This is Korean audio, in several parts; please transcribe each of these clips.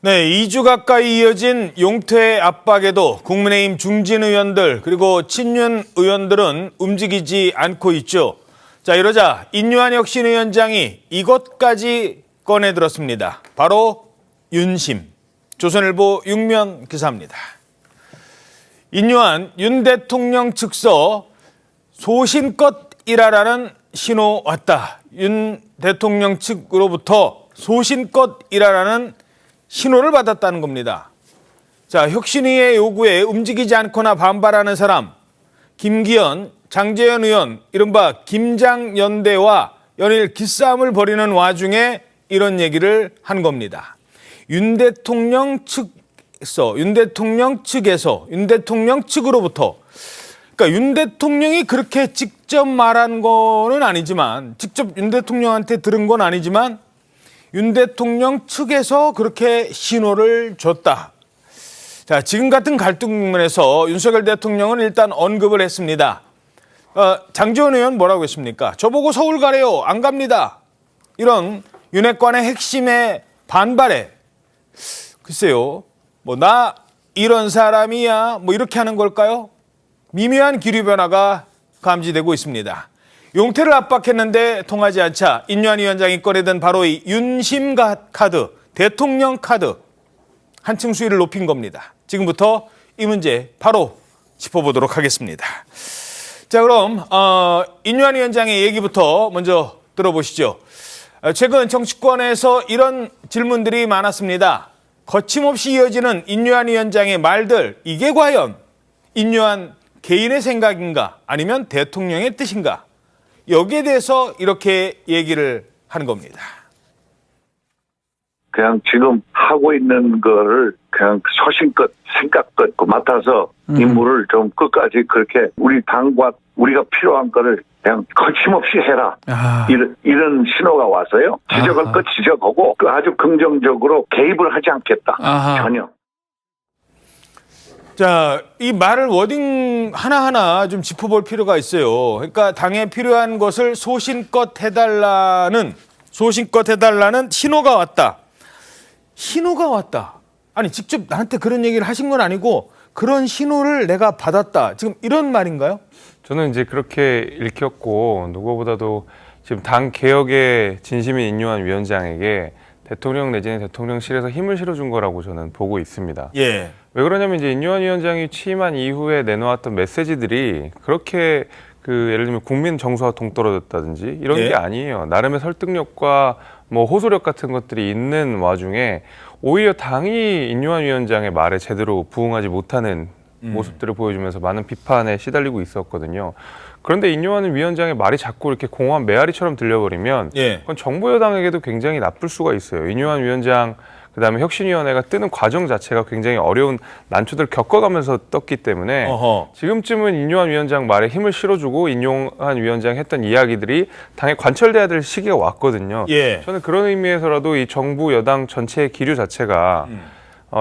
네, 2주 가까이 이어진 용퇴 압박에도 국민의힘 중진 의원들 그리고 친윤 의원들은 움직이지 않고 있죠. 자, 이러자 인유한 혁신위원장이 이것까지 꺼내들었습니다. 바로 윤심. 조선일보 6면 기사입니다. 인유한 윤 대통령 측서 소신껏 일하라는 신호 왔다. 윤 대통령 측으로부터 소신껏 일하라는 신호를 받았다는 겁니다. 자, 혁신위의 요구에 움직이지 않거나 반발하는 사람, 김기현, 장제현 의원, 이른바 김장연대와 연일 기싸움을 벌이는 와중에 이런 얘기를 한 겁니다. 윤 대통령 측으로부터, 그러니까 윤 대통령이 그렇게 직접 말한 거는 아니지만, 직접 윤 대통령한테 들은 건 아니지만, 윤 대통령 측에서 그렇게 신호를 줬다. 자, 지금 같은 갈등 국면에서 윤석열 대통령은 일단 언급을 했습니다. 장제원 의원 뭐라고 했습니까? 저보고 서울 가래요. 안 갑니다. 이런 윤핵관의 핵심의 반발에 글쎄요, 나 이런 사람이야 이렇게 하는 걸까요? 미묘한 기류 변화가 감지되고 있습니다. 용태를 압박했는데 통하지 않자 인유한 위원장이 꺼내든 바로 이 윤심 카드, 대통령 카드 한층 수위를 높인 겁니다. 지금부터 이 문제 바로 짚어보도록 하겠습니다. 자, 그럼 인유한 위원장의 얘기부터 먼저 들어보시죠. 최근 정치권에서 이런 질문들이 많았습니다. 거침없이 이어지는 인유한 위원장의 말들, 이게 과연 인유한 개인의 생각인가 아니면 대통령의 뜻인가? 여기에 대해서 이렇게 얘기를 하는 겁니다. 그냥 지금 하고 있는 거를 그냥 소신껏 생각껏 맡아서 임무를 좀 끝까지 그렇게 우리 당과 우리가 필요한 거를 그냥 거침없이 해라. 이런 신호가 와서요. 지적할 것 지적하고 아주 긍정적으로 개입을 하지 않겠다. 전혀. 자, 이 말을 워딩 하나하나 좀 짚어볼 필요가 있어요. 그러니까 당에 필요한 것을 소신껏 해달라는 신호가 왔다. 신호가 왔다. 아니, 직접 나한테 그런 얘기를 하신 건 아니고 그런 신호를 내가 받았다. 지금 이런 말인가요? 저는 이제 그렇게 읽혔고, 누구보다도 지금 당 개혁의 진심인 인유한 위원장에게 대통령 내지는 대통령실에서 힘을 실어준 거라고 저는 보고 있습니다. 예. 왜 그러냐면 이제 인유한 위원장이 취임한 이후에 내놓았던 메시지들이 그렇게 예를 들면 국민 정서와 동떨어졌다든지 이런 게 아니에요. 나름의 설득력과 호소력 같은 것들이 있는 와중에 오히려 당이 인유한 위원장의 말에 제대로 부응하지 못하는 모습들을 보여주면서 많은 비판에 시달리고 있었거든요. 그런데 인유한 위원장의 말이 자꾸 이렇게 공허한 메아리처럼 들려버리면 그건 정부 여당에게도 굉장히 나쁠 수가 있어요. 인유한 위원장, 그다음에 혁신위원회가 뜨는 과정 자체가 굉장히 어려운 난초들을 겪어가면서 떴기 때문에 지금쯤은 인유한 위원장 말에 힘을 실어주고 인유한 위원장이 했던 이야기들이 당에 관철돼야 될 시기가 왔거든요. 저는 그런 의미에서라도 이 정부 여당 전체의 기류 자체가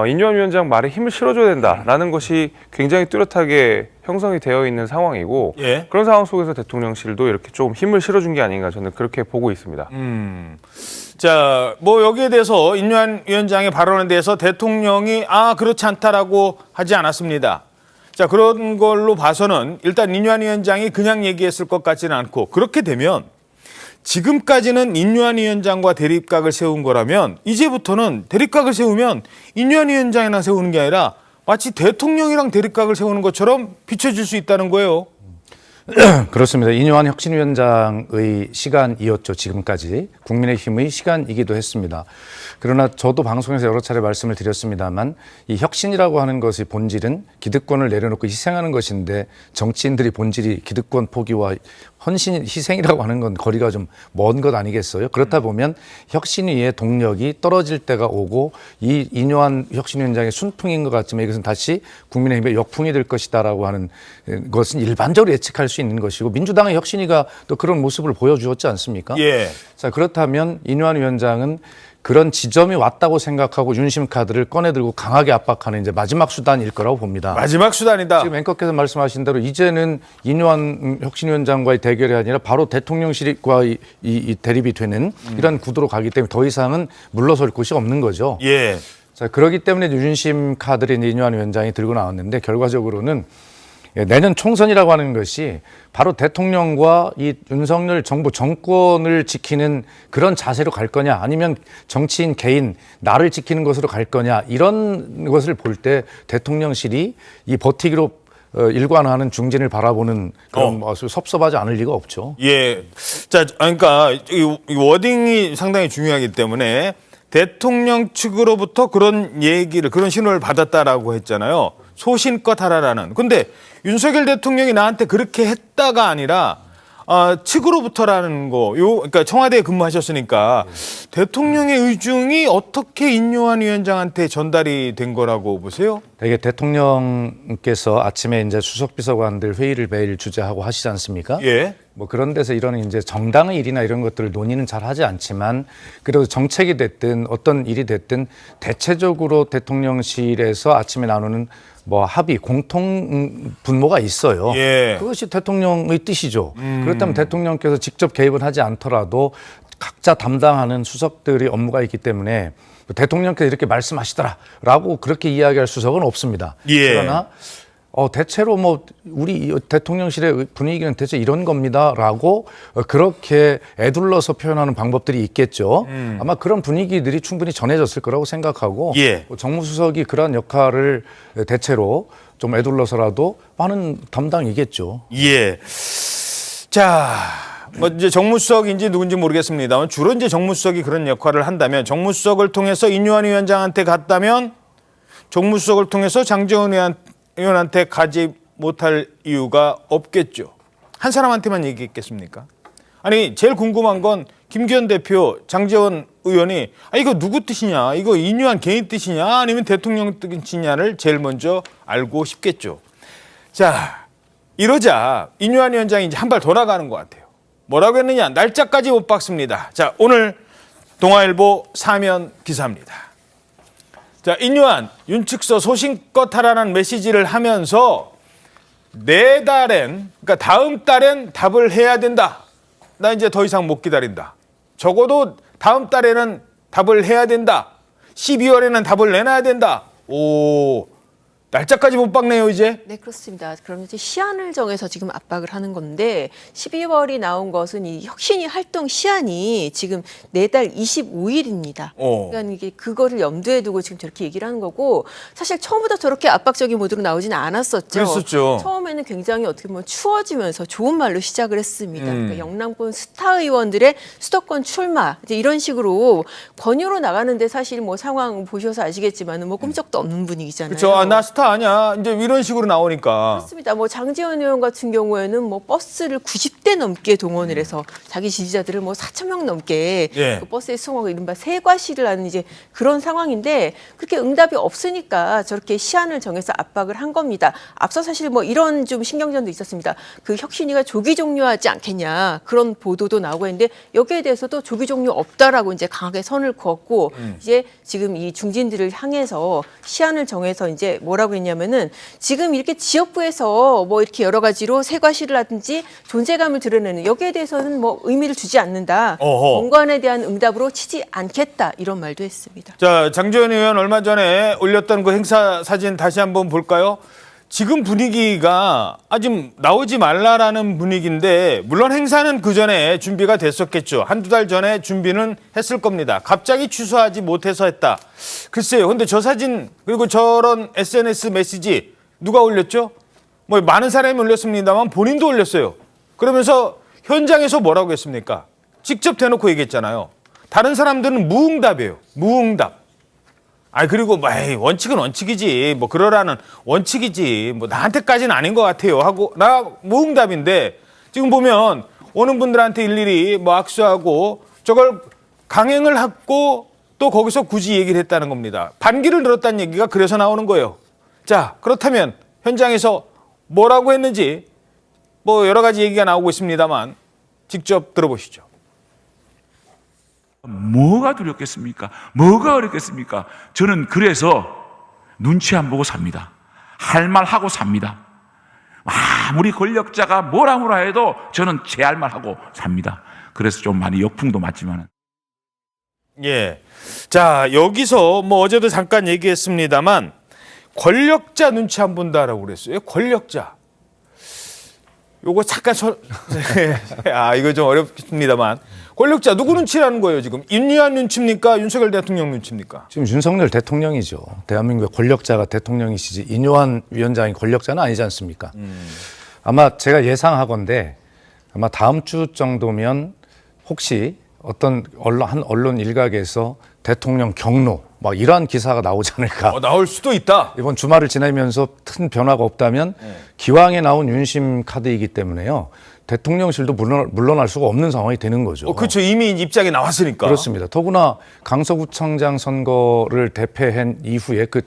인유한 위원장 말에 힘을 실어줘야 된다라는 것이 굉장히 뚜렷하게 형성이 되어 있는 상황이고 그런 상황 속에서 대통령실도 이렇게 좀 힘을 실어준 게 아닌가 저는 그렇게 보고 있습니다. 자, 여기에 대해서 인유한 위원장의 발언에 대해서 대통령이 그렇지 않다라고 하지 않았습니다. 자, 그런 걸로 봐서는 일단 인유한 위원장이 그냥 얘기했을 것 같지는 않고, 그렇게 되면 지금까지는 인유한 위원장과 대립각을 세운 거라면 이제부터는 대립각을 세우면 인유한 위원장이랑 세우는 게 아니라 마치 대통령이랑 대립각을 세우는 것처럼 비춰질 수 있다는 거예요. 그렇습니다. 인유한 혁신위원장의 시간이었죠. 지금까지 국민의힘의 시간이기도 했습니다. 그러나 저도 방송에서 여러 차례 말씀을 드렸습니다만 이 혁신이라고 하는 것의 본질은 기득권을 내려놓고 희생하는 것인데 정치인들의 본질이 기득권 포기와 헌신, 희생이라고 하는 건 거리가 좀 먼 것 아니겠어요? 그렇다 보면 혁신위의 동력이 떨어질 때가 오고 이 인유한 혁신위원장의 순풍인 것 같지만 이것은 다시 국민의힘의 역풍이 될 것이다라고 하는 것은 일반적으로 예측할 수 있는 것이고 민주당의 혁신위가 또 그런 모습을 보여주었지 않습니까? 자, 그렇다면 인유한 위원장은 그런 지점이 왔다고 생각하고 윤심 카드를 꺼내들고 강하게 압박하는 이제 마지막 수단일 거라고 봅니다. 마지막 수단이다. 지금 앵커께서 말씀하신 대로 이제는 인유한 혁신위원장과의 대결이 아니라 바로 대통령실과 이 대립이 되는 이런 구도로 가기 때문에 더 이상은 물러설 곳이 없는 거죠. 자, 그렇기 때문에 유준심 카드를 이제 이뇨한 위원장이 들고 나왔는데 결과적으로는 내년 총선이라고 하는 것이 바로 대통령과 이 윤석열 정부 정권을 지키는 그런 자세로 갈 거냐 아니면 정치인 개인 나를 지키는 것으로 갈 거냐 이런 것을 볼 때 대통령실이 이 버티기로 일관하는 중진을 바라보는 그런 아주 섭섭하지 않을 리가 없죠. 예. 자, 그러니까 이 워딩이 상당히 중요하기 때문에 대통령 측으로부터 그런 얘기를, 그런 신호를 받았다라고 했잖아요. 소신껏 하라라는. 근데 윤석열 대통령이 나한테 그렇게 했다가 아니라 측으로부터라는 거. 그러니까 청와대에 근무하셨으니까 대통령의 의중이 어떻게 인요한 위원장한테 전달이 된 거라고 보세요? 되게 대통령께서 아침에 이제 수석비서관들 회의를 매일 주재하고 하시지 않습니까? 예. 뭐 그런 데서 이런 이제 정당의 일이나 이런 것들을 논의는 잘 하지 않지만 그래도 정책이 됐든 어떤 일이 됐든 대체적으로 대통령실에서 아침에 나누는 뭐 합의 공통 분모가 있어요. 예. 그것이 대통령의 뜻이죠. 그렇다면 대통령께서 직접 개입을 하지 않더라도 각자 담당하는 수석들의 업무가 있기 때문에 대통령께서 이렇게 말씀하시더라라고 그렇게 이야기할 수석은 없습니다. 예. 그러나 대체로 뭐 우리 대통령실의 분위기는 대체 이런 겁니다라고 그렇게 애둘러서 표현하는 방법들이 있겠죠. 아마 그런 분위기들이 충분히 전해졌을 거라고 생각하고 예. 정무수석이 그런 역할을 대체로 좀 애둘러서라도 하는 담당이겠죠. 예. 자, 뭐 이제 정무수석인지 누군지 모르겠습니다만 주로 이제 정무수석이 그런 역할을 한다면 정무수석을 통해서 인요한 위원장한테 갔다면 정무수석을 통해서 장제원 의원한테 가지 못할 이유가 없겠죠. 한 사람한테만 얘기했겠습니까? 아니 제일 궁금한 건 김기현 대표, 장제원 의원이 이거 누구 뜻이냐, 이거 인요한 개인 뜻이냐 아니면 대통령 뜻이냐를 제일 먼저 알고 싶겠죠. 자, 이러자 인요한 위원장이 이제 한 발 더 나가는 것 같아요. 뭐라고 했느냐, 날짜까지 못 박습니다. 자, 오늘 동아일보 사면 기사입니다. 자, 인요한 윤측서 소신껏 하라는 메시지를 하면서 내달엔, 그러니까 다음 달엔 답을 해야 된다. 나 이제 더 이상 못 기다린다. 적어도 다음 달에는 답을 해야 된다. 12월에는 답을 내놔야 된다. 오, 날짜까지 못 박네요, 이제. 네, 그렇습니다. 그럼 이제 시한을 정해서 지금 압박을 하는 건데 12월이 나온 것은 이 혁신위 활동 시한이 지금 내달 25일입니다. 그러니까 이게 그거를 염두에 두고 지금 저렇게 얘기를 하는 거고 사실 처음부터 저렇게 압박적인 모드로 나오지는 않았었죠. 그랬었죠. 처음에는 굉장히 어떻게 보면 추워지면서 좋은 말로 시작을 했습니다. 그러니까 영남권 스타 의원들의 수도권 출마 이제 이런 식으로 권유로 나가는데 사실 뭐 상황 보셔서 아시겠지만은 뭐 꼼짝도 없는 분위기잖아요. 그렇죠. 나 스타 아니야. 이제 이런 식으로 나오니까. 그렇습니다. 뭐 장제원 의원 같은 경우에는 뭐 버스를 90대 넘게 동원을 해서 자기 지지자들을 뭐 4천 명 넘게 예. 그 버스에 수용하고 이른바 세과시를 하는 이제 그런 상황인데 그렇게 응답이 없으니까 저렇게 시한을 정해서 압박을 한 겁니다. 앞서 사실 뭐 이런 좀 신경전도 있었습니다. 그 혁신위가 조기 종료하지 않겠냐 그런 보도도 나오고 있는데 여기에 대해서도 조기 종료 없다라고 이제 강하게 선을 그었고 이제 지금 이 중진들을 향해서 시한을 정해서 이제 뭐라고 했냐면은 지금 이렇게 지역구에서 뭐 이렇게 여러 가지로 세과시를 하든지 존재감을 드러내는 여기에 대해서는 뭐 의미를 주지 않는다. 어허. 공관에 대한 응답으로 치지 않겠다. 이런 말도 했습니다. 자, 장제원 의원 얼마 전에 올렸던 그 행사 사진 다시 한번 볼까요? 지금 분위기가 좀 나오지 말라라는 분위기인데 물론 행사는 그 전에 준비가 됐었겠죠. 한두 달 전에 준비는 했을 겁니다. 갑자기 취소하지 못해서 했다. 글쎄요. 근데 저 사진 그리고 저런 SNS 메시지 누가 올렸죠? 뭐 많은 사람이 올렸습니다만 본인도 올렸어요. 그러면서 현장에서 뭐라고 했습니까? 직접 대놓고 얘기했잖아요. 다른 사람들은 무응답이에요. 무응답. 그리고 원칙은 원칙이지. 뭐 그러라는 원칙이지. 뭐 나한테까지는 아닌 것 같아요. 하고 나 무응답인데 지금 보면 오는 분들한테 일일이 뭐 악수하고 저걸 강행을 하고 또 거기서 굳이 얘기를 했다는 겁니다. 반기를 들었다는 얘기가 그래서 나오는 거예요. 자, 그렇다면 현장에서 뭐라고 했는지 뭐 여러 가지 얘기가 나오고 있습니다만 직접 들어보시죠. 뭐가 두렵겠습니까? 뭐가 어렵겠습니까? 저는 그래서 눈치 안 보고 삽니다. 할 말 하고 삽니다. 아무리 권력자가 뭐라 해도 저는 제 할 말 하고 삽니다. 그래서 좀 많이 역풍도 맞지만은. 예. 자, 여기서 뭐 어제도 잠깐 얘기했습니다만 권력자 눈치 안 본다라고 그랬어요. 권력자. 요거 잠깐 이거 좀 어렵습니다만 권력자 누구 눈치라는 거예요, 지금? 윤리한 눈치입니까? 윤석열 대통령 눈치입니까? 지금 윤석열 대통령이죠. 대한민국의 권력자가 대통령이시지 인요한 위원장이 권력자는 아니지 않습니까? 아마 제가 예상하건대 아마 다음 주 정도면 혹시 어떤 한 언론 일각에서 대통령 경로 막 이러한 기사가 나오지 않을까. 나올 수도 있다. 이번 주말을 지나면서 큰 변화가 없다면 기왕에 나온 윤심 카드이기 때문에요. 대통령실도 물러날 수가 없는 상황이 되는 거죠. 그렇죠. 이미 입장이 나왔으니까. 그렇습니다. 더구나 강서구청장 선거를 대패한 이후에 그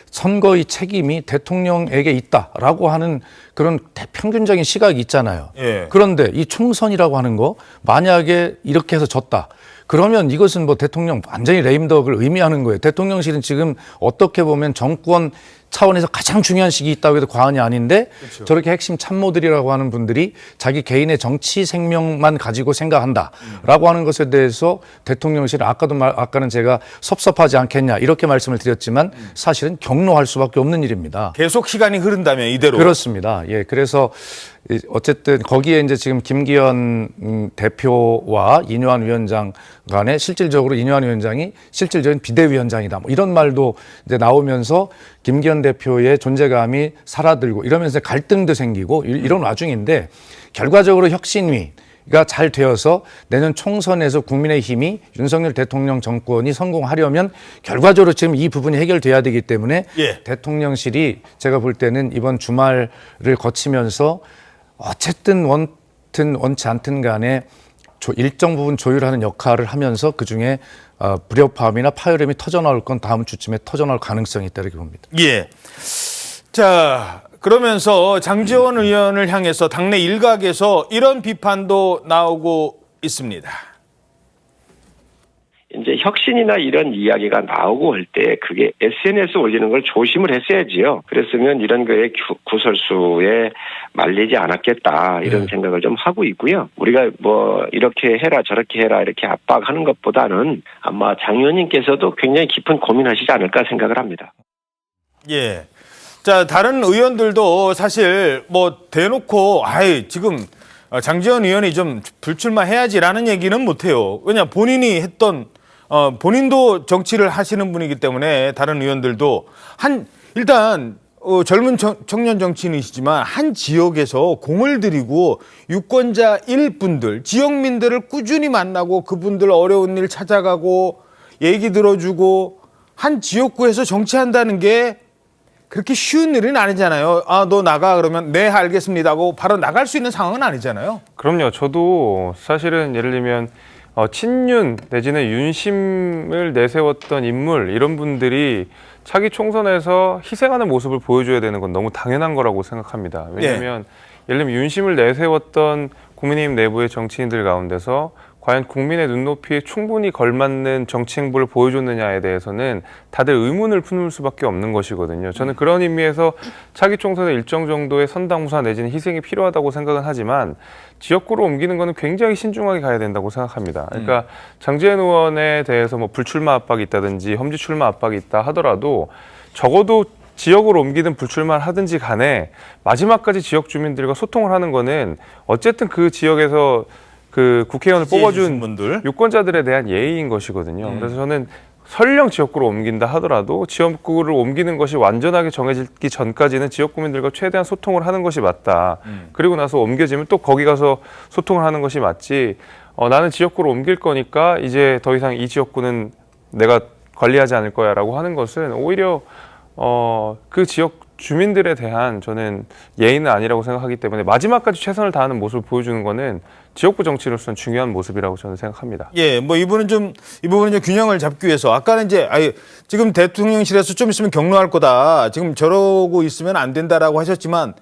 선거의 책임이 대통령에게 있다라고 하는 그런 평균적인 시각이 있잖아요. 예. 그런데 이 총선이라고 하는 거 만약에 이렇게 해서 졌다. 그러면 이것은 뭐 대통령 완전히 레임덕을 의미하는 거예요. 대통령실은 지금 어떻게 보면 정권 차원에서 가장 중요한 시기 있다고 해도 과언이 아닌데 그렇죠. 저렇게 핵심 참모들이라고 하는 분들이 자기 개인의 정치 생명만 가지고 생각한다라고 하는 것에 대해서 대통령실은 아까는 제가 섭섭하지 않겠냐 이렇게 말씀을 드렸지만 사실은 경로할 수밖에 없는 일입니다. 계속 시간이 흐른다면 이대로. 그렇습니다. 예, 그래서 어쨌든 거기에 이제 지금 김기현 대표와 이뇨한 위원장 간에 실질적으로 이뇨한 위원장이 실질적인 비대위원장이다. 뭐 이런 말도 이제 나오면서 김기현 대표의 존재감이 사라들고 이러면서 갈등도 생기고 이런 와중인데 결과적으로 혁신위가 잘 되어서 내년 총선에서 국민의힘이 윤석열 대통령 정권이 성공하려면 결과적으로 지금 이 부분이 해결돼야 되기 때문에 예. 대통령실이 제가 볼 때는 이번 주말을 거치면서 어쨌든 원치 않든 간에 일정 부분 조율하는 역할을 하면서 그중에 불협화음이나 파열음이 터져나올 건 다음 주쯤에 터져나올 가능성이 있다 이렇게 봅니다. 예. 자, 그러면서 장제원 의원을 향해서 당내 일각에서 이런 비판도 나오고 있습니다. 이제 혁신이나 이런 이야기가 나오고 할 때 그게 SNS에 올리는 걸 조심을 했어야지요. 그랬으면 이런 거에 구설수에 말리지 않았겠다 이런 생각을 좀 하고 있고요. 우리가 뭐 이렇게 해라 저렇게 해라 이렇게 압박하는 것보다는 아마 장 의원님께서도 굉장히 깊은 고민하시지 않을까 생각을 합니다. 예. 자, 다른 의원들도 사실 뭐 대놓고 지금 장제원 의원이 좀 불출마해야지라는 얘기는 못해요. 왜냐 본인이 했던 본인도 정치를 하시는 분이기 때문에 다른 의원들도 일단 젊은 청년 정치인이시지만 한 지역에서 공을 들이고 유권자일 분들, 지역민들을 꾸준히 만나고 그분들 어려운 일 찾아가고 얘기 들어주고 한 지역구에서 정치한다는 게 그렇게 쉬운 일은 아니잖아요. 너 나가 그러면 네 알겠습니다 하고 바로 나갈 수 있는 상황은 아니잖아요. 그럼요. 저도 사실은 예를 들면 친윤 내지는 윤심을 내세웠던 인물 이런 분들이 차기 총선에서 희생하는 모습을 보여줘야 되는 건 너무 당연한 거라고 생각합니다. 왜냐하면 예를 들면 윤심을 내세웠던 국민의힘 내부의 정치인들 가운데서 과연 국민의 눈높이에 충분히 걸맞는 정치 행보를 보여줬느냐에 대해서는 다들 의문을 품을 수밖에 없는 것이거든요. 저는 그런 의미에서 차기 총선에 일정 정도의 선당무사 내지는 희생이 필요하다고 생각은 하지만 지역구로 옮기는 거는 굉장히 신중하게 가야 된다고 생각합니다. 그러니까 장제원 의원에 대해서 뭐 불출마 압박이 있다든지 험지 출마 압박이 있다 하더라도 적어도 지역으로 옮기든 불출마를 하든지 간에 마지막까지 지역 주민들과 소통을 하는 거는 어쨌든 그 지역에서 그 국회의원을 뽑아준 분들. 유권자들에 대한 예의인 것이거든요. 그래서 저는 설령 지역구로 옮긴다 하더라도 지역구를 옮기는 것이 완전하게 정해지기 전까지는 지역 구민들과 최대한 소통을 하는 것이 맞다. 그리고 나서 옮겨지면 또 거기 가서 소통을 하는 것이 맞지. 나는 지역구로 옮길 거니까 이제 더 이상 이 지역구는 내가 관리하지 않을 거야라고 하는 것은 오히려 그 지역 주민들에 대한 저는 예의는 아니라고 생각하기 때문에 마지막까지 최선을 다하는 모습을 보여주는 거는 지역구 정치로서는 중요한 모습이라고 저는 생각합니다. 예, 뭐 이 부분은 좀 균형을 잡기 위해서 아까는 이제 지금 대통령실에서 좀 있으면 경로할 거다. 지금 저러고 있으면 안 된다라고 하셨지만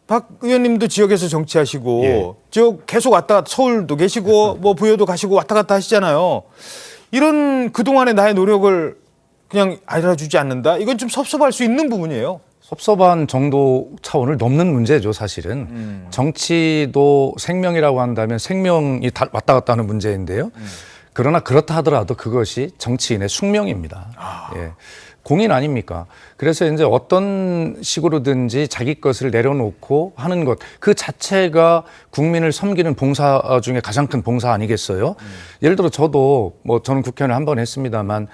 박 의원님도 지역에서 정치하시고 지역 계속 왔다 갔다 서울도 계시고 뭐 부여도 가시고 왔다 갔다 하시잖아요. 이런 그동안의 나의 노력을 그냥 알아주지 않는다? 이건 좀 섭섭할 수 있는 부분이에요. 섭섭한 정도 차원을 넘는 문제죠, 사실은. 정치도 생명이라고 한다면 생명이 왔다 갔다 하는 문제인데요. 그러나 그렇다 하더라도 그것이 정치인의 숙명입니다. 예. 공인 아닙니까? 그래서 이제 어떤 식으로든지 자기 것을 내려놓고 하는 것, 그 자체가 국민을 섬기는 봉사 중에 가장 큰 봉사 아니겠어요? 예를 들어 저도 저는 국회의원을 한 번 했습니다만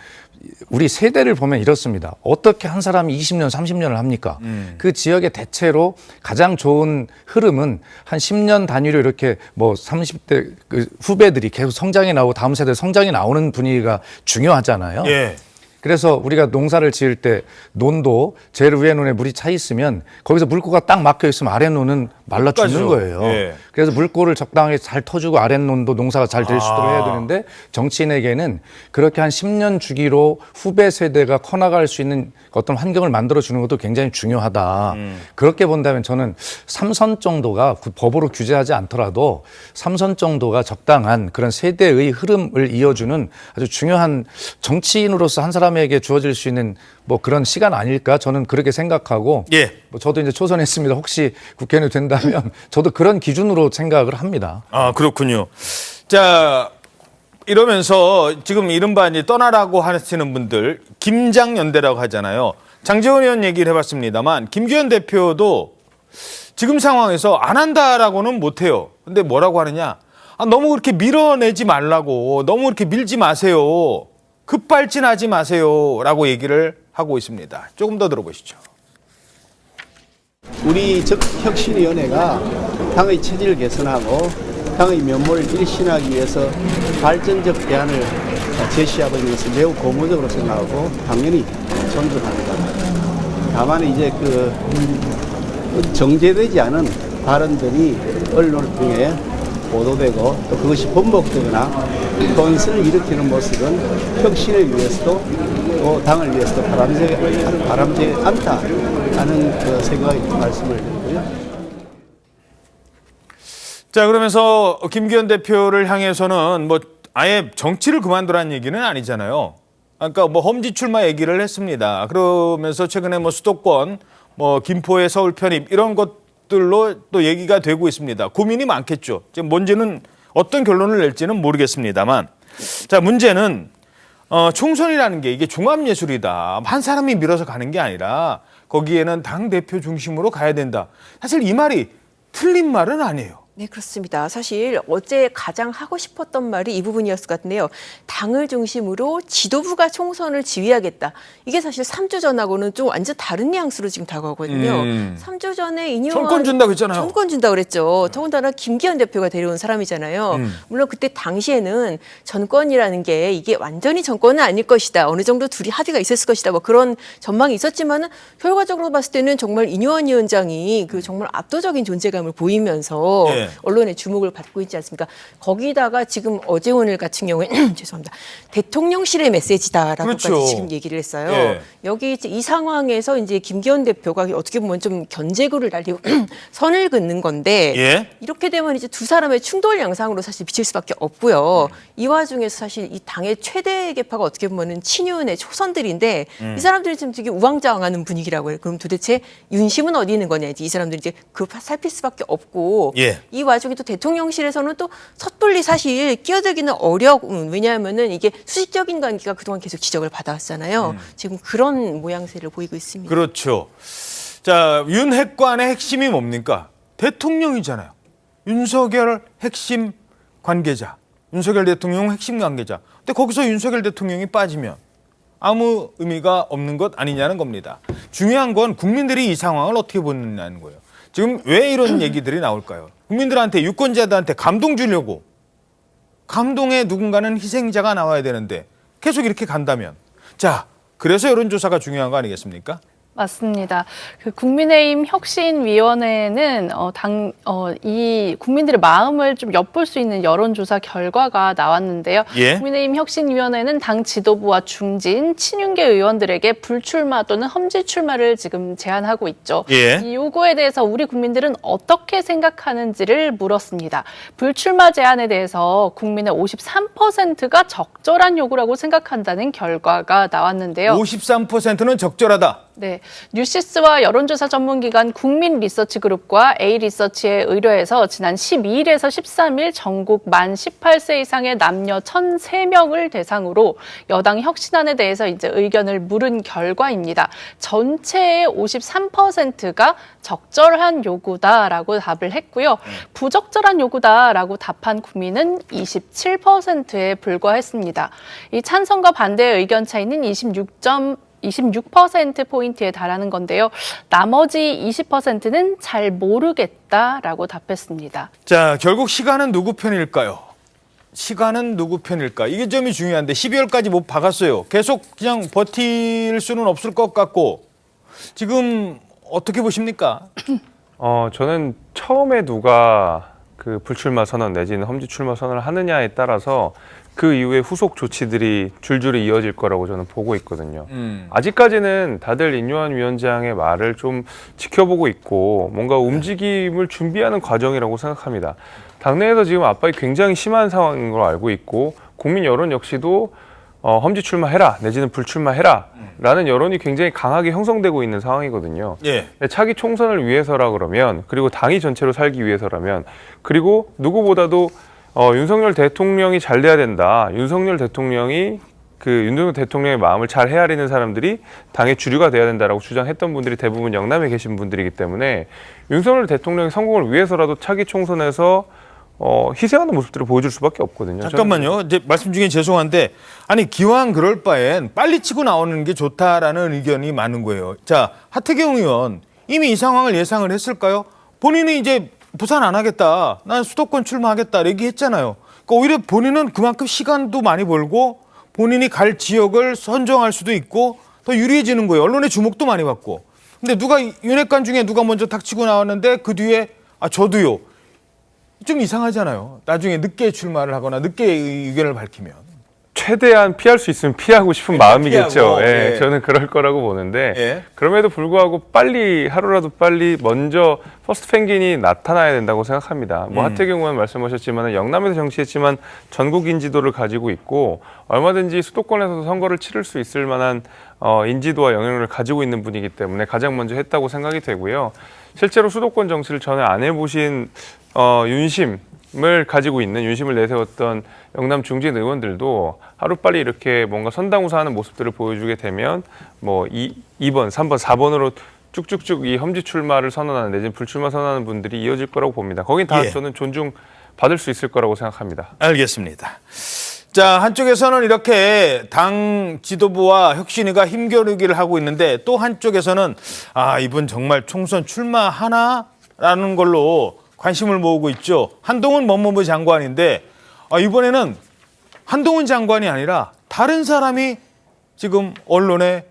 우리 세대를 보면 이렇습니다. 어떻게 한 사람이 20년, 30년을 합니까? 그 지역의 대체로 가장 좋은 흐름은 한 10년 단위로 이렇게 30대 그 후배들이 계속 성장해 나오고 다음 세대 성장이 나오는 분위기가 중요하잖아요. 예. 그래서 우리가 농사를 지을 때 논도 제일 위에 논에 물이 차 있으면 거기서 물고가 딱 막혀 있으면 아래 논은 말라 죽는 거예요. 예. 그래서 물고를 적당하게 잘 터주고 아래 논도 농사가 잘 될 수 있도록 해야 되는데 정치인에게는 그렇게 한 10년 주기로 후배 세대가 커나갈 수 있는 어떤 환경을 만들어주는 것도 굉장히 중요하다. 그렇게 본다면 저는 3선 정도가 법으로 규제하지 않더라도 3선 정도가 적당한 그런 세대의 흐름을 이어주는 아주 중요한 정치인으로서 한 사람에게 주어질 수 있는 그런 시간 아닐까 저는 그렇게 생각하고 예. 저도 이제 초선했습니다. 혹시 국회의원이 된다면 저도 그런 기준으로 생각을 합니다. 아, 그렇군요. 자, 이러면서 지금 이른바 이제 떠나라고 하시는 분들 김장연대라고 하잖아요. 장제원 의원 얘기를 해봤습니다만 김기현 대표도 지금 상황에서 안 한다라고는 못해요. 근데 뭐라고 하느냐? 너무 그렇게 밀어내지 말라고, 너무 그렇게 밀지 마세요. 급발진하지 마세요라고 얘기를 하고 있습니다. 조금 더 들어보시죠. 우리 혁신위원회가 당의 체질을 개선하고 당의 면모를 일신하기 위해서 발전적 대안을 제시하고 있는 것을 매우 고무적으로 생각하고 당연히 존중합니다. 다만 이제 정제되지 않은 발언들이 언론을 통해 보도되고 또 그것이 번복되거나 혼선을 일으키는 모습은 혁신을 위해서도 또 당을 위해서도 바람직하지 않다라는 생각의 말씀을 드리고요. 자, 그러면서 김기현 대표를 향해서는 아예 정치를 그만두라는 얘기는 아니잖아요. 그러니까 험지 출마 얘기를 했습니다. 그러면서 최근에 수도권, 김포의 서울 편입 이런 것들로 또 얘기가 되고 있습니다. 고민이 많겠죠. 지금 뭔지는 어떤 결론을 낼지는 모르겠습니다만, 자, 문제는 총선이라는 게 이게 종합예술이다. 한 사람이 밀어서 가는 게 아니라 거기에는 당대표 중심으로 가야 된다. 사실 이 말이 틀린 말은 아니에요. 네, 그렇습니다. 사실 어제 가장 하고 싶었던 말이 이 부분이었을 것 같은데요. 당을 중심으로 지도부가 총선을 지휘하겠다. 이게 사실 3주 전하고는 좀 완전 다른 뉘앙스로 지금 다가오거든요. 3주 전에 이념한 정권 준다고 했잖아요. 정권 준다고 그랬죠. 더군다나 김기현 대표가 데려온 사람이잖아요. 물론 그때 당시에는 정권이라는 게 이게 완전히 정권은 아닐 것이다. 어느 정도 둘이 합의가 있었을 것이다. 그런 전망이 있었지만은 결과적으로 봤을 때는 정말 이뇨한 위원장이 정말 압도적인 존재감을 보이면서 예. 언론의 주목을 받고 있지 않습니까? 거기다가 지금 어제 오늘 같은 경우에 죄송합니다. 대통령실의 메시지다라고까지 그렇죠. 지금 얘기를 했어요. 예. 여기 이 상황에서 이제 김기현 대표가 어떻게 보면 좀 견제구를 날리고 선을 긋는 건데 예. 이렇게 되면 이제 두 사람의 충돌 양상으로 사실 비칠 수밖에 없고요. 이 와중에서 사실 이 당의 최대 계파가 어떻게 보면은 친윤의 초선들인데 이 사람들이 지금 되게 우왕좌왕하는 분위기라고 해요. 그럼 도대체 윤심은 어디 있는 거냐? 이 사람들이 이제 살필 수밖에 없고 예. 이 와중에 또 대통령실에서는 또 섣불리 사실 끼어들기는 어려운 왜냐하면은 이게 수직적인 관계가 그동안 계속 지적을 받아왔잖아요. 지금 그런 모양새를 보이고 있습니다. 그렇죠. 자, 윤핵관의 핵심이 뭡니까? 대통령이잖아요. 윤석열 핵심 관계자. 윤석열 대통령 핵심 관계자. 근데 거기서 윤석열 대통령이 빠지면 아무 의미가 없는 것 아니냐는 겁니다. 중요한 건 국민들이 이 상황을 어떻게 보느냐는 거예요. 지금 왜 이런 얘기들이 나올까요? 국민들한테 유권자들한테 감동 주려고 감동에 누군가는 희생자가 나와야 되는데 계속 이렇게 간다면 자, 그래서 여론조사가 중요한 거 아니겠습니까? 맞습니다. 국민의힘 혁신위원회는 이 국민들의 마음을 좀 엿볼 수 있는 여론조사 결과가 나왔는데요. 예? 국민의힘 혁신위원회는 당 지도부와 중진, 친윤계 의원들에게 불출마 또는 험지 출마를 지금 제안하고 있죠. 예? 이 요구에 대해서 우리 국민들은 어떻게 생각하는지를 물었습니다. 불출마 제안에 대해서 국민의 53%가 적절한 요구라고 생각한다는 결과가 나왔는데요. 53%는 적절하다. 네, 뉴시스와 여론조사 전문기관 국민리서치그룹과 A리서치에 의뢰해서 지난 12일에서 13일 전국 만 18세 이상의 남녀 1,003명을 대상으로 여당 혁신안에 대해서 이제 의견을 물은 결과입니다. 전체의 53%가 적절한 요구다라고 답을 했고요. 부적절한 요구다라고 답한 국민은 27%에 불과했습니다. 이 찬성과 반대의 의견 차이는 26%포인트에 달하는 건데요. 나머지 20%는 잘 모르겠다라고 답했습니다. 자, 결국 시간은 누구 편일까요? 시간은 누구 편일까? 이게 점이 중요한데 12월까지 못 박았어요. 계속 그냥 버틸 수는 없을 것 같고 지금 어떻게 보십니까? 저는 처음에 누가 그 불출마 선언 내지는 험지 출마 선언을 하느냐에 따라서 그 이후에 후속 조치들이 줄줄이 이어질 거라고 저는 보고 있거든요. 아직까지는 다들 인요한 위원장의 말을 좀 지켜보고 있고 뭔가 움직임을 준비하는 과정이라고 생각합니다. 당내에서 지금 압박이 굉장히 심한 상황인 걸 알고 있고 국민 여론 역시도 험지 출마해라 내지는 불출마해라 라는 여론이 굉장히 강하게 형성되고 있는 상황이거든요. 예. 차기 총선을 위해서라 그러면 그리고 당이 전체로 살기 위해서라면 그리고 누구보다도 윤석열 대통령이 잘 돼야 된다. 윤석열 대통령의 마음을 잘 헤아리는 사람들이 당의 주류가 돼야 된다라고 주장했던 분들이 대부분 영남에 계신 분들이기 때문에 윤석열 대통령의 성공을 위해서라도 차기 총선에서 희생하는 모습들을 보여줄 수밖에 없거든요. 잠깐만요. 이제 말씀 중에 죄송한데 아니 기왕 그럴 바엔 빨리 치고 나오는 게 좋다라는 의견이 많은 거예요. 자, 하태경 의원 이미 이 상황을 예상을 했을까요? 본인이 이제 부산 안 하겠다. 난 수도권 출마하겠다. 얘기했잖아요. 그러니까 오히려 본인은 그만큼 시간도 많이 벌고 본인이 갈 지역을 선정할 수도 있고 더 유리해지는 거예요. 언론의 주목도 많이 받고. 근데 윤핵관 중에 누가 먼저 탁 치고 나왔는데 그 뒤에 저도요. 좀 이상하잖아요. 나중에 늦게 출마를 하거나 늦게 의견을 밝히면. 최대한 피할 수 있으면 피하고 싶은 마음이겠죠. 피하고, 예, 예. 저는 그럴 거라고 보는데 예. 그럼에도 불구하고 빨리 하루라도 빨리 먼저 퍼스트 펭귄이 나타나야 된다고 생각합니다. 하태경 의원 말씀하셨지만 영남에서 정치했지만 전국 인지도를 가지고 있고 얼마든지 수도권에서도 선거를 치를 수 있을 만한 인지도와 영향력을 가지고 있는 분이기 때문에 가장 먼저 했다고 생각이 되고요. 실제로 수도권 정치를 전혀 안 해보신 윤심을 가지고 있는 윤심을 내세웠던 영남 중진 의원들도 하루빨리 이렇게 뭔가 선당우사하는 모습들을 보여주게 되면 2번, 3번, 4번으로 쭉쭉쭉 이 험지 출마를 선언하는 내지는 불출마 선언하는 분들이 이어질 거라고 봅니다. 거긴 다 예. 저는 존중받을 수 있을 거라고 생각합니다. 알겠습니다. 자, 한쪽에서는 이렇게 당 지도부와 혁신위가 힘겨루기를 하고 있는데 또 한쪽에서는 이분 정말 총선 출마하나라는 걸로 관심을 모으고 있죠. 한동훈 법무부 장관인데 이번에는 한동훈 장관이 아니라 다른 사람이 지금 언론에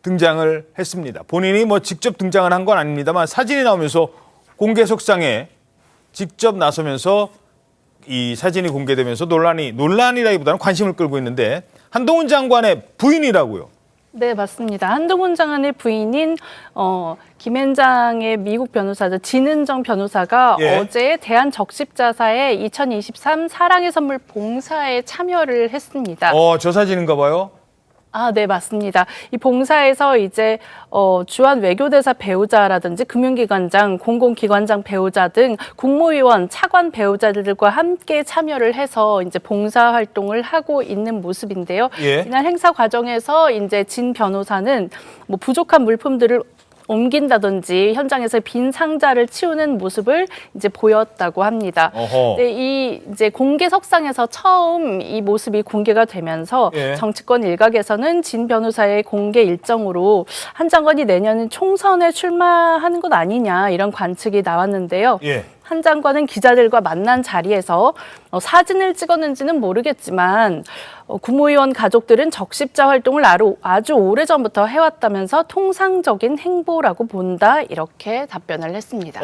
등장을 했습니다. 본인이 직접 등장을 한 건 아닙니다만 사진이 나오면서 공개석상에 직접 나서면서 이 사진이 공개되면서 논란이라기보다는 관심을 끌고 있는데 한동훈 장관의 부인이라고요. 네, 맞습니다. 한동훈 장관의 부인인 김앤장의 미국 변호사죠. 진은정 변호사가 예. 어제 대한적십자사의 2023 사랑의 선물 봉사에 참여를 했습니다. 저 사진인가 봐요. 네, 맞습니다. 이 봉사에서 이제 주한 외교대사 배우자라든지 금융기관장, 공공기관장 배우자 등 국무위원, 차관 배우자들과 함께 참여를 해서 이제 봉사 활동을 하고 있는 모습인데요. 예. 이날 행사 과정에서 이제 진 변호사는 부족한 물품들을 옮긴다든지 현장에서 빈 상자를 치우는 모습을 이제 보였다고 합니다. 네, 이 이제 공개석상에서 처음 이 모습이 공개가 되면서 예. 정치권 일각에서는 진 변호사의 공개 일정으로 한 장관이 내년 총선에 출마하는 것 아니냐 이런 관측이 나왔는데요. 예. 한 장관은 기자들과 만난 자리에서 사진을 찍었는지는 모르겠지만 국무위원 가족들은 적십자 활동을 아주 오래전부터 해왔다면서 통상적인 행보라고 본다 이렇게 답변을 했습니다.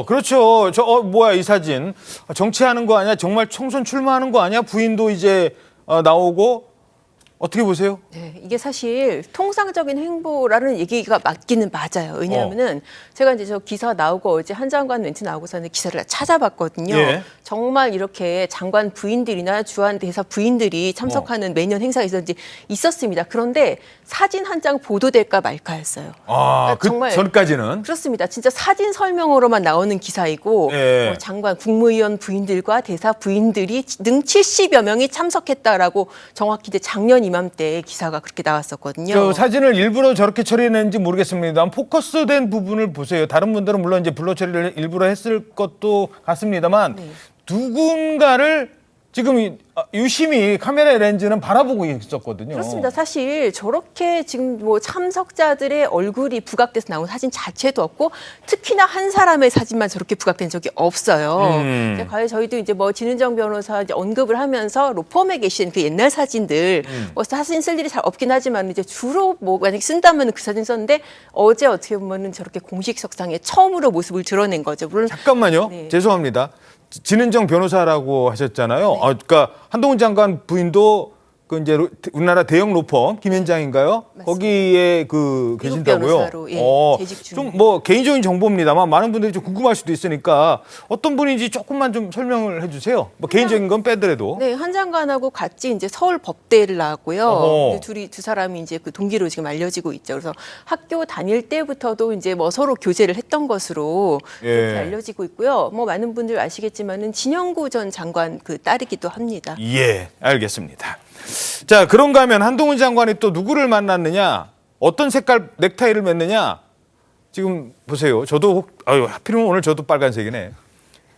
그렇죠. 뭐야 이 사진. 정치하는 거 아니야? 정말 총선 출마하는 거 아니야? 부인도 이제 나오고 어떻게 보세요? 네, 이게 사실 통상적인 행보라는 얘기가 맞기는 맞아요. 왜냐하면은 제가 이제 저 기사 나오고 어제 한 장관 멘트 나오고서는 기사를 찾아봤거든요. 예. 정말 이렇게 장관 부인들이나 주한 대사 부인들이 참석하는 매년 행사가 있었습니다. 그런데 사진 한 장 보도될까 말까였어요. 아, 그 정말 전까지는 그렇습니다. 진짜 사진 설명으로만 나오는 기사이고 예. 장관 국무위원 부인들과 대사 부인들이 능 70여 명이 참석했다라고 정확히 이제 작년 이맘때 기사가 그렇게 나왔었거든요. 저 사진을 일부러 저렇게 처리했는지 모르겠습니다만 포커스된 부분을 보세요. 다른 분들은 물론 이제 블러 처리를 일부러 했을 것도 같습니다만 네. 누군가를 지금 유심히 카메라 렌즈는 바라보고 있었거든요. 그렇습니다. 사실 저렇게 지금 뭐 참석자들의 얼굴이 부각돼서 나온 사진 자체도 없고 특히나 한 사람의 사진만 저렇게 부각된 적이 없어요. 이제 과연 저희도 이제 뭐 진은정 변호사 이제 언급을 하면서 로펌에 계신 그 옛날 사진들 뭐 사진 쓸 일이 잘 없긴 하지만 이제 주로 뭐 만약 쓴다면 그 사진 썼는데 어제 어떻게 보면은 저렇게 공식석상에 처음으로 모습을 드러낸 거죠. 물론 잠깐만요. 네. 죄송합니다. 진은정 변호사라고 하셨잖아요. 그러니까 한동훈 장관 부인도 그 이제 우리나라 대형 로펌 김현장인가요? 맞습니다. 거기에 그 미국 계신다고요. 변호사로, 예, 재직 중에. 좀 뭐 개인적인 정보입니다만 많은 분들이 좀 궁금할 수도 있으니까 어떤 분인지 조금만 좀 설명을 해주세요. 뭐 개인적인 건 빼더라도. 네, 한 장관하고 같이 이제 서울 법대를 나왔고요. 어허. 근데 두 사람이 이제 그 동기로 지금 알려지고 있죠. 그래서 학교 다닐 때부터도 이제 뭐 서로 교제를 했던 것으로 예. 그렇게 알려지고 있고요. 뭐 많은 분들 아시겠지만은 진영구 전 장관 그 딸이기도 합니다. 예, 알겠습니다. 자, 그런가 하면 한동훈 장관이 또 누구를 만났느냐, 어떤 색깔 넥타이를 맸느냐, 지금 보세요. 저도, 하필이면 오늘 저도 빨간색이네.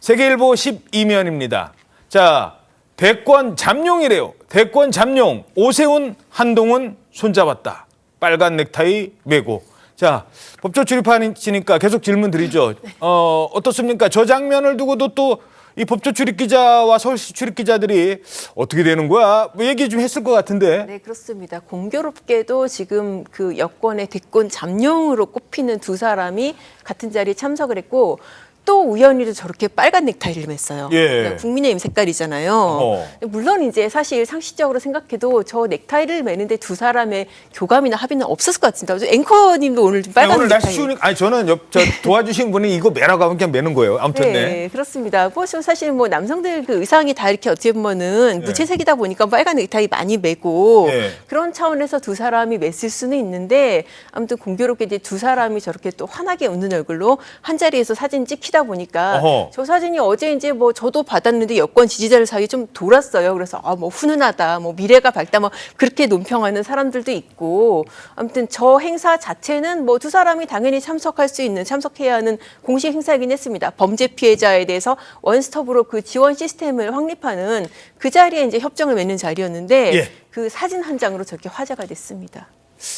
세계일보 12면입니다. 자, 대권 잠룡이래요. 대권 잠룡, 오세훈, 한동훈 손잡았다. 빨간 넥타이 메고. 자, 법조 출입하시니까 계속 질문 드리죠. 어떻습니까? 저 장면을 두고도 또 이 법조 출입 기자와 서울시 출입 기자들이 어떻게 되는 거야? 뭐 얘기 좀 했을 것 같은데. 네, 그렇습니다. 공교롭게도 지금 그 여권의 대권 잠룡으로 꼽히는 두 사람이 같은 자리에 참석을 했고 또 우연히도 저렇게 빨간 넥타이를 맸어요. 예. 그러니까 국민의힘 색깔이잖아요. 물론 이제 사실 상식적으로 생각해도 저 넥타이를 매는데 두 사람의 교감이나 합의는 없었을 것 같습니다. 앵커님도 오늘 좀 빨간 오늘 넥타이. 날씨 추우니까, 아니 저는 저 도와주신 분이 이거 매라고 하면 그냥 매는 거예요. 아무튼 네. 그렇습니다. 뭐 사실 뭐 남성들 그 의상이 다 이렇게 어떻게 보면은 무채색이다 보니까 빨간 넥타이 많이 매고 예. 그런 차원에서 두 사람이 맸을 수는 있는데 아무튼 공교롭게 이제 두 사람이 저렇게 또 환하게 웃는 얼굴로 한 자리에서 사진 찍히다 보니까 어허. 저 사진이 어제 이제 뭐 저도 받았는데 여권 지지자들 사이에 좀 돌았어요. 그래서 뭐 훈훈하다, 뭐 미래가 밝다, 뭐 그렇게 논평하는 사람들도 있고 아무튼 저 행사 자체는 뭐 두 사람이 당연히 참석해야 하는 공식 행사이긴 했습니다. 범죄 피해자에 대해서 원스톱으로 그 지원 시스템을 확립하는 그 자리에 이제 협정을 맺는 자리였는데 예. 그 사진 한 장으로 저렇게 화제가 됐습니다.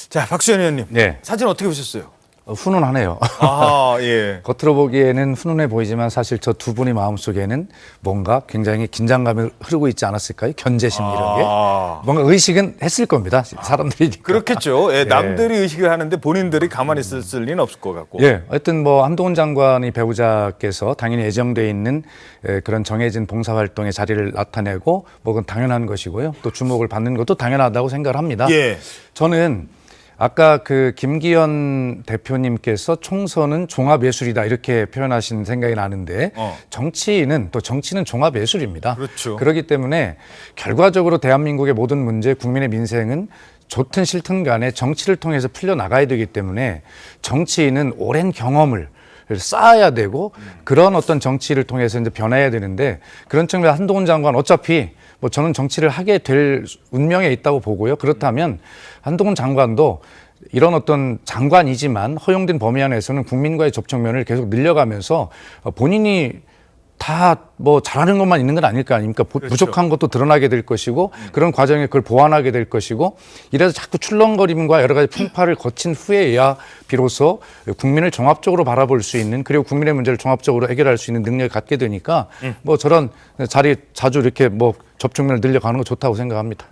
자, 박수현 의원님. 네. 사진 어떻게 보셨어요? 훈훈하네요. 아, 예. 겉으로 보기에는 훈훈해 보이지만 사실 저 두 분의 마음속에는 뭔가 굉장히 긴장감이 흐르고 있지 않았을까요? 견제심 이런 게. 뭔가 의식은 했을 겁니다. 사람들이니까. 그렇겠죠. 예, 남들이 의식을 하는데 본인들이 가만히 있을 리는 없을 것 같고. 예, 하여튼 뭐 한동훈 장관의 배우자께서 당연히 예정돼 있는 그런 정해진 봉사활동의 자리를 나타내고 뭐 그건 당연한 것이고요. 또 주목을 받는 것도 당연하다고 생각을 합니다. 예. 저는 아까 그 김기현 대표님께서 총선은 종합예술이다 이렇게 표현하신 생각이 나는데 정치는 종합예술입니다. 그렇죠. 그렇기 때문에 결과적으로 대한민국의 모든 문제, 국민의 민생은 좋든 싫든 간에 정치를 통해서 풀려나가야 되기 때문에 정치인은 오랜 경험을 쌓아야 되고 그런 어떤 정치를 통해서 이제 변해야 되는데 그런 측면에서 한동훈 장관 어차피 뭐 저는 정치를 하게 될 운명에 있다고 보고요. 그렇다면 한동훈 장관도 이런 어떤 장관이지만 허용된 범위 안에서는 국민과의 접촉면을 계속 늘려가면서 본인이 다 뭐 잘하는 것만 있는 건 아닐 거 아닙니까? 그렇죠. 부족한 것도 드러나게 될 것이고 그런 과정에 그걸 보완하게 될 것이고 이래서 자꾸 출렁거림과 여러 가지 풍파를 거친 후에야 비로소 국민을 종합적으로 바라볼 수 있는 그리고 국민의 문제를 종합적으로 해결할 수 있는 능력을 갖게 되니까 뭐 저런 자리 자주 이렇게 뭐 접촉면을 늘려가는 거 좋다고 생각합니다.